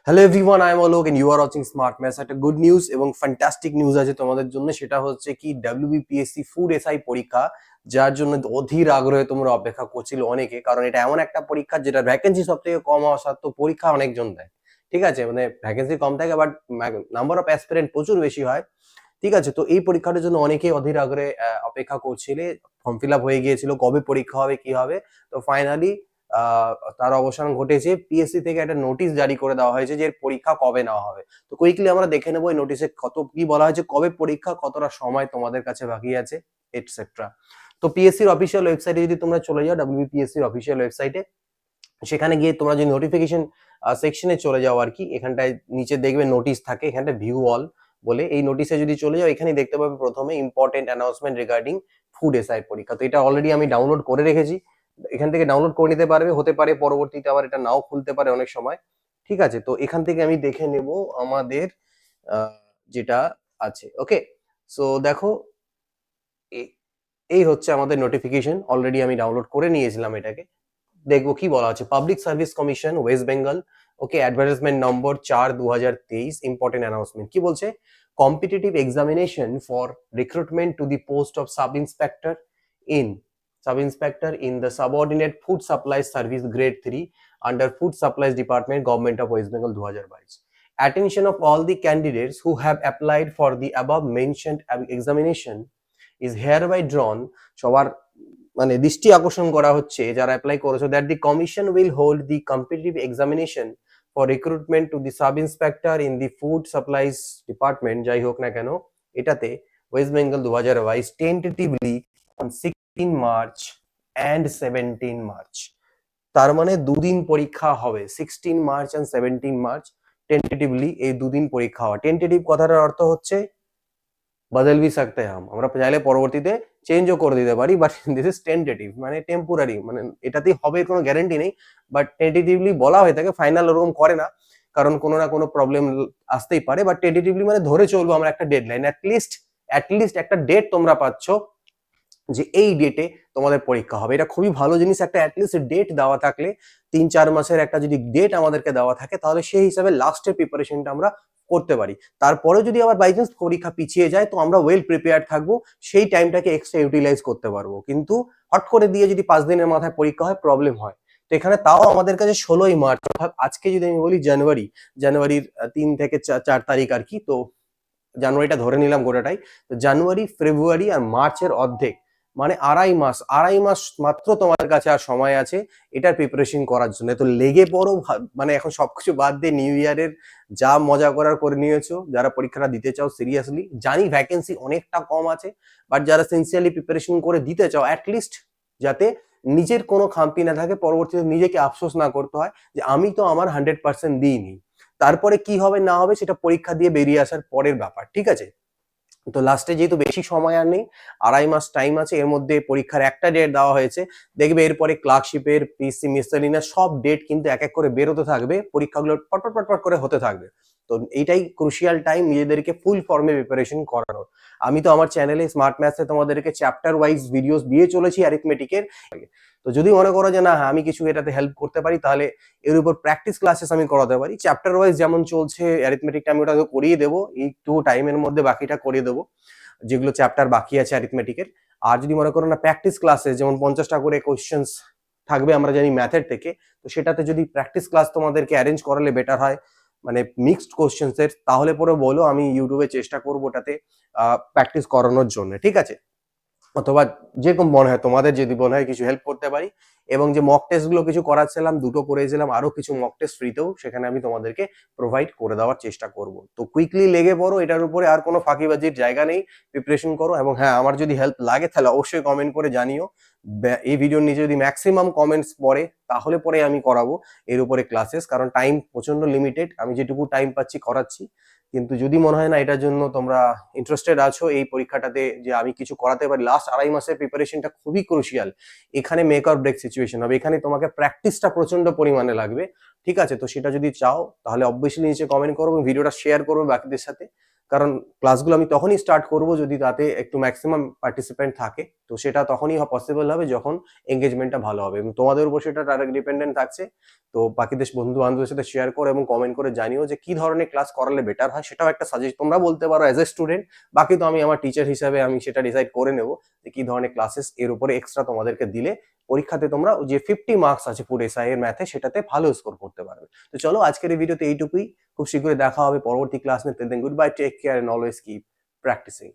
Hello everyone, I am Alok and you are watching smart maths. একটা good news এবং fantastic news আছে তোমাদের জন্য। সেটা হচ্ছে কি, ডাব্লিউবিপিএসসি ফুড এসআই পরীক্ষা, যার জন্য অধীর আগ্রহে তোমরা অপেক্ষা করছিল অনেকে। কারণ এটা এমন একটা পরীক্ষা যেটা ভ্যাকেন্সি সব থেকে কম হওয়া সত্ত্বেও পরীক্ষা অনেকজন দেয়। ঠিক আছে, মানে ভ্যাকেন্সি কম থাকে বাট নাম্বার অফ অ্যাসপিরেন্ট প্রচুর বেশি হয়। ঠিক আছে, তো এই পরীক্ষাটার জন্য অনেকেই অধীর আগ্রহে অপেক্ষা করছিলে। ফর্ম ফিল আপ হয়ে গিয়েছিল, কবে পরীক্ষা হবে কি হবে। তো ফাইনালি তার অবসান ঘটেছে। পিএসসি থেকে একটা নোটিশ জারি করে দেওয়া হয়েছে যে এর পরীক্ষা কবে নেওয়া হবে। তো কুইকলি আমরা দেখে নেবো এই নোটিশে কত কি বলা হয়েছে, কবে পরীক্ষা, কতটা সময় তোমাদের কাছে বাকি আছে, এটসেট্রা। তো পিএসসির অফিসিয়াল ওয়েবসাইটে যদি তোমরা চলে যাও, ডাব্লিউবিপিএসসির অফিসিয়াল ওয়েবসাইটে, সেখানে গিয়ে তোমরা যদি নোটিফিকেশন সেকশনে চলে যাও আর কি, এখানটায় নিচে দেখবে নোটিশ থাকে, এখানটায় ভিউ অল বলে, এই নোটিশে যদি চলে যাও এখানে দেখতে পাবে প্রথমে important announcement regarding food SI পরীক্ষা। তো এটা অলরেডি আমি ডাউনলোড করে রেখেছি, এখান থেকে ডাউনলোড করে নিতে পারবে। হতে পারে পরবর্তীতে আবার এটা নাও খুলতে পারে অনেক সময়। ঠিক আছে, তো এখান থেকে আমি দেখে নেব আমাদের যেটা আছে। ওকে, সো দেখো, এই হচ্ছে আমাদের নোটিফিকেশন, অলরেডি আমি ডাউনলোড করে নিয়েছিলাম এটাকে। দেখবো কি বলা আছে। Public service commission West Bengal, okay, advertisement number 4/2023, important announcement কি বলছে। Competitive examination for recruitment to the post of sub inspector in the subordinate food supply service grade 3 under food supplies department government of West Bengal 2022। Attention of all the candidates who have applied for the above mentioned examination is hereby drawn. সবার মানে দৃষ্টি আকর্ষণ করা হচ্ছে যারা apply করেছো, that the commission will hold the competitive examination for recruitment to the sub inspector in the food supplies department, যাই হোক না কেন এটাতে, West Bengal 2022 tentatively on 16 March and 17 March. তার মানে দুদিন পরীক্ষা হবে, 16 মার্চ অ্যান্ড 17 মার্চ টেন্টেটিভলি এই দুদিন পরীক্ষা হবে। টেন্টেটিভ কথাটার অর্থ হচ্ছে বদল ভি সকতে হ্যাঁ, আমরা চাইলে পরবর্তীতে চেঞ্জও করে দিতে পারি, বাট দিস ইজ টেন্টেটিভ, মানে টেম্পোরারি, মানে এটাতেই হবে কোনো গ্যারান্টি নেই, বাট টেন্টেটিভলি বলা হয়ে থাকে, ফাইনাল ওরকম করে না, কারণ কোনো না কোনো প্রবলেম আসতেই পারে। বাট টেন্টেটিভলি মানে ধরে চলবো আমরা একটা ডেডলাইন, অ্যাটলিস্ট একটা ডেট তোমরা পাচ্ছ যে এই ডেটে তোমাদের পরীক্ষা হবে। এটা খুবই ভালো জিনিস, একটা অ্যাটলিস্ট ডেট দেওয়া থাকলে, 3-4 মাসের একটা যদি ডেট আমাদেরকে দেওয়া থাকে, তাহলে সেই হিসাবে লাস্টের প্রিপারেশনটা আমরা করতে পারি। তারপরে যদি আবার বাই চান্স পরীক্ষা পিছিয়ে যায়, তো আমরা ওয়েল প্রিপেয়ার্ড থাকবো, সেই টাইমটাকে এক্সট্রা ইউটিলাইজ করতে পারবো। কিন্তু হট করে দিয়ে যদি 5 দিনের মাথায় পরীক্ষা হয়, প্রবলেম হয়। তো এখানে তাও আমাদের কাছে 16ই মার্চ, অর্থাৎ আজকে যদি আমি বলি জানুয়ারির 3 থেকে 4 তারিখ আর কি, তো জানুয়ারিটা ধরে নিলাম গোটাটাই। তো জানুয়ারি, ফেব্রুয়ারি আর মার্চের অর্ধেক, মানে আড়াই মাস মাত্র তোমাদের কাছে আর সময় আছে এটার প্রিপারেশন করার জন্য। তো লেগে পড়ো, মানে এখন সবকিছু বাদ দিয়ে নিউ ইয়ারের যা মজা করার করে নিয়েছো। যারা পরীক্ষাটা দিতে চাও সিরিয়াসলি, জানি ভ্যাকেন্সি অনেকটা কম আছে, বাট যারা সিনসিয়ারলি প্রিপারেশন করে দিতে চাও, অ্যাটলিস্ট যাতে নিজের কোনো খামতি না থাকে, পরবর্তীতে নিজেকে আফসোস না করতে হয় যে আমি তো আমার 100% দিইনি। তারপরে কি হবে না হবে সেটা পরীক্ষা দিয়ে বেরিয়ে আসার পরের ব্যাপার, ঠিক আছে। তো লাস্টে যেহেতু বেশি সময় আর নেই, আড়াই মাস টাইম আছে, এর মধ্যে পরীক্ষার একটা ডেট দেওয়া হয়েছে। দেখবে এরপরে ক্লার্কশিপের, পিসি মিসেলিনাস সব ডেট কিন্তু এক এক করে বেরোতে থাকবে, পরীক্ষাগুলো পটপট পটপট করে হতে থাকবে। তো এইটাই ক্রুশিয়াল টাইম নিজেদেরকে ফুল ফর্মে প্রিপারেশন করানোর। আমি তো আমার চ্যানেলে স্মার্ট ম্যাথসে তোমাদেরকে চ্যাপ্টার ওয়াইজ ভিডিওস দিয়ে চলেছি অ্যারিথমেটিকের। তো যদি মনে করো যে না হ্যাঁ আমি কিছু এটাতে হেল্প করতে পারি, তাহলে এর উপর প্র্যাকটিস ক্লাসেস আমি করাতে পারি। চ্যাপ্টার ওয়াইজ যেমন চলছে অ্যারিথমেটিকটা, আমি ওটা করিয়ে দেবো, একটু টাইমের মধ্যে বাকিটা করিয়ে দেবো, যেগুলো চ্যাপ্টার বাকি আছে অ্যারিথমেটিকের। আর যদি মনে করো না প্র্যাকটিস ক্লাসে, যেমন 50টা করে কোশ্চেন্স থাকবে আমরা জানি ম্যাথের থেকে, তো সেটাতে যদি প্র্যাকটিস ক্লাস তোমাদেরকে অ্যারেঞ্জ করালে বেটার হয়, মানে মিক্সড কোশ্চেন্স এর, তাহলে পরে বলো, আমি ইউটিউবে চেষ্টা করবো ওটাতে প্র্যাকটিস করানোর জন্য, ঠিক আছে। অথবা যেরকম মনে হয় তোমাদের, যদি মনে হয় কিছু হেল্প করতে পারি। এবং যে মক টেস্ট গুলো কিছু করাচ্ছিলাম, দুটো করেছিলাম, আরো কিছু মক টেস্ট ফ্রিতেও সেখানে আমি তোমাদেরকে প্রোভাইড করে দেওয়ার চেষ্টা করব। তো কুইকলি লেগে পড়ো এটার উপরে, আর কোনো ফাঁকিবাজির জায়গা নেই, প্রিপারেশন করো। এবং হ্যাঁ, আমার যদি হেল্প লাগে তাহলে অবশ্যই কমেন্ট করে জানিও। এই ভিডিওর নিচে যদি ম্যাক্সিমাম কমেন্টস পড়ে, তাহলে পরে আমি করাবো এর উপরে ক্লাসেস, কারণ টাইম প্রচন্ড লিমিটেড, আমি যেটুকু টাইম পাচ্ছি করাচ্ছি। কিন্তু যদি মনে হয় না এটার জন্য তোমরা ইন্টারেস্টেড আছো এই পরীক্ষাটাতে, যে আমি কিছু করাতে পারি, লাস্ট আড়াই মাসের প্রিপারেশনটা খুবই ক্রুশিয়াল। এখানে মেক অর ব্রেক সিচুয়েশন হবে, এখানে তোমাকে প্র্যাকটিসটা প্রচন্ড পরিমাণে লাগবে, ঠিক আছে। তো সেটা যদি চাও তাহলে অবভিয়াসলি নিচে কমেন্ট করো এবং ভিডিওটা শেয়ার করবে বাকিদের সাথে, কারণ ক্লাসগুলো আমি তখনই স্টার্ট করব যদি তাতে একটু ম্যাক্সিমাম পার্টিসিপেন্ট থাকে, তো সেটা তখনই পসিবল হবে যখন এঙ্গেজমেন্টটা ভালো হবে এবং তোমাদের উপর সেটা ডাইরেক্ট ডিপেন্ডেন্ট থাকছে। তো বাকিদের বন্ধু বান্ধবের সাথে শেয়ার করো এবং কমেন্ট করে জানিও যে কি ধরনের ক্লাস করালে বেটার হয়, সেটাও একটা সাজেস্ট তোমরা বলতে পারো অ্যাজ এ স্টুডেন্ট। বাকি তো আমি আমার টিচার হিসাবে আমি সেটা ডিসাইড করে নেব যে কি ধরনের ক্লাসেস এর উপরে এক্সট্রা তোমাদেরকে দিলে পরীক্ষাতে তোমরা যে 50 মার্কস আছে ফুড এসআই এর ম্যাথে সেটাতে ভালো স্কোর করতে পারবে। তো চলো আজকের এই ভিডিওতে এইটুকুই। খুব শীঘ্রই দেখা হবে পরবর্তী ক্লাস নিয়ে। Then goodbye, take care and always keep practising.